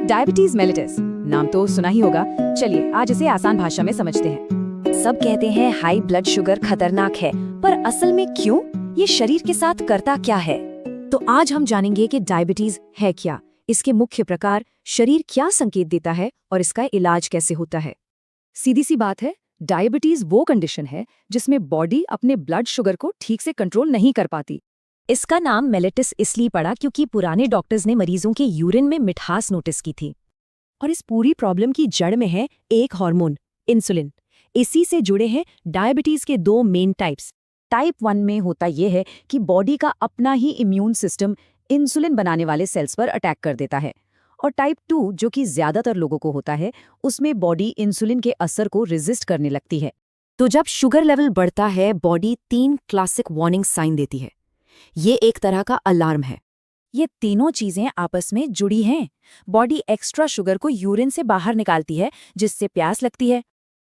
Diabetes mellitus, नाम तो सुना ही होगा। चलिए आज इसे आसान भाषा में समझते हैं। सब कहते हैं हाई ब्लड शुगर खतरनाक है, पर असल में क्यों? ये शरीर के साथ करता क्या है? तो आज हम जानेंगे कि डायबिटीज है क्या, इसके मुख्य प्रकार, शरीर क्या संकेत देता है और इसका इलाज कैसे होता है। सीधी सी बात है, डायबिटीज वो कंडीशन है जिसमें बॉडी अपने ब्लड शुगर को ठीक से कंट्रोल नहीं कर पाती। इसका नाम मेलिटस इसलिए पड़ा क्योंकि पुराने डॉक्टर्स ने मरीजों के यूरिन में मिठास नोटिस की थी। और इस पूरी प्रॉब्लम की जड़ में है एक हार्मोन, इंसुलिन। इसी से जुड़े हैं डायबिटीज के दो मेन टाइप्स। टाइप 1 में होता यह है कि बॉडी का अपना ही इम्यून सिस्टम इंसुलिन बनाने वाले सेल्स पर अटैक कर देता है। और टाइप 2 जो कि ज्यादातर लोगों को होता है, उसमें बॉडी इंसुलिन के असर को रेजिस्ट करने लगती है। तो जब शुगर लेवल बढ़ता है, बॉडी 3 क्लासिक वार्निंग साइन देती है। ये एक तरह का अलार्म है। ये तीनों चीजें आपस में जुड़ी हैं। बॉडी एक्स्ट्रा शुगर को यूरिन से बाहर निकालती है, जिससे प्यास लगती है।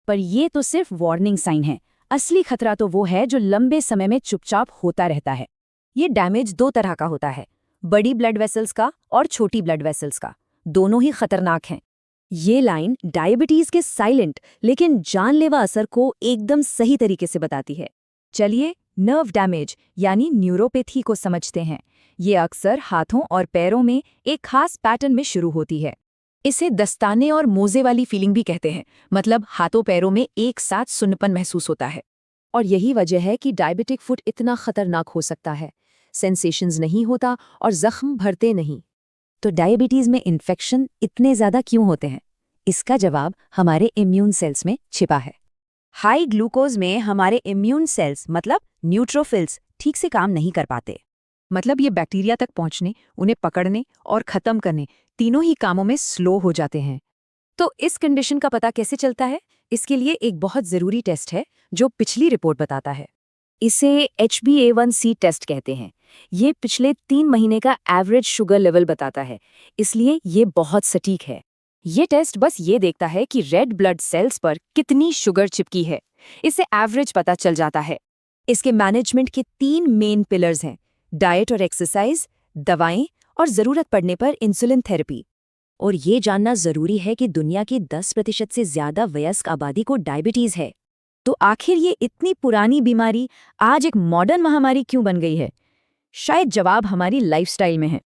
पर ये तो सिर्फ वार्निंग साइन है। असली खतरा तो वो है जो लंबे समय में चुपचाप होता रहता है। ये डैमेज दो तरह का होता है, बड़ी ब्लड वेसल्स का और छोटी ब्लड वेसल्स का। दोनों ही खतरनाक हैं। ये लाइन डायबिटीज के साइलेंट लेकिन जानलेवा असर को एकदम सही तरीके से बताती है। चलिए नर्व डैमेज यानी न्यूरोपैथी को समझते हैं। ये अक्सर हाथों और पैरों में एक खास पैटर्न में शुरू होती है। इसे दस्ताने और मोजे वाली फीलिंग भी कहते हैं, मतलब हाथों पैरों में एक साथ सुन्नपन महसूस होता है। और यही वजह है कि डायबिटिक फुट इतना खतरनाक हो सकता है। सेंसेशंस नहीं होता और जख्म भरते नहीं। तो डायबिटीज में इन्फेक्शन इतने ज्यादा क्यों होते हैं? इसका जवाब हमारे इम्यून सेल्स में छिपा है। हाई ग्लूकोज में हमारे इम्यून सेल्स मतलब न्यूट्रोफिल्स ठीक से काम नहीं कर पाते। मतलब ये बैक्टीरिया तक पहुंचने, उन्हें पकड़ने और खत्म करने, तीनों ही कामों में स्लो हो जाते हैं। तो इस कंडीशन का पता कैसे चलता है? इसके लिए एक बहुत जरूरी टेस्ट है जो पिछली रिपोर्ट बताता है। इसे HbA1c टेस्ट कहते हैं। ये पिछले 3 महीने का एवरेज शुगर लेवल बताता है, इसलिए ये बहुत सटीक है। ये टेस्ट बस ये देखता है कि रेड ब्लड सेल्स पर कितनी शुगर चिपकी है। इससे एवरेज पता चल जाता है। इसके मैनेजमेंट के 3 मेन पिलर्स हैं, डाइट और एक्सरसाइज, दवाएं और ज़रूरत पड़ने पर इंसुलिन थेरेपी। और ये जानना ज़रूरी है कि दुनिया की 10% से ज़्यादा वयस्क आबादी को डायबिटीज़ है। तो आखिर ये इतनी पुरानी बीमारी आज एक मॉडर्न महामारी क्यों बन गई है? शायद जवाब हमारी लाइफस्टाइल में है।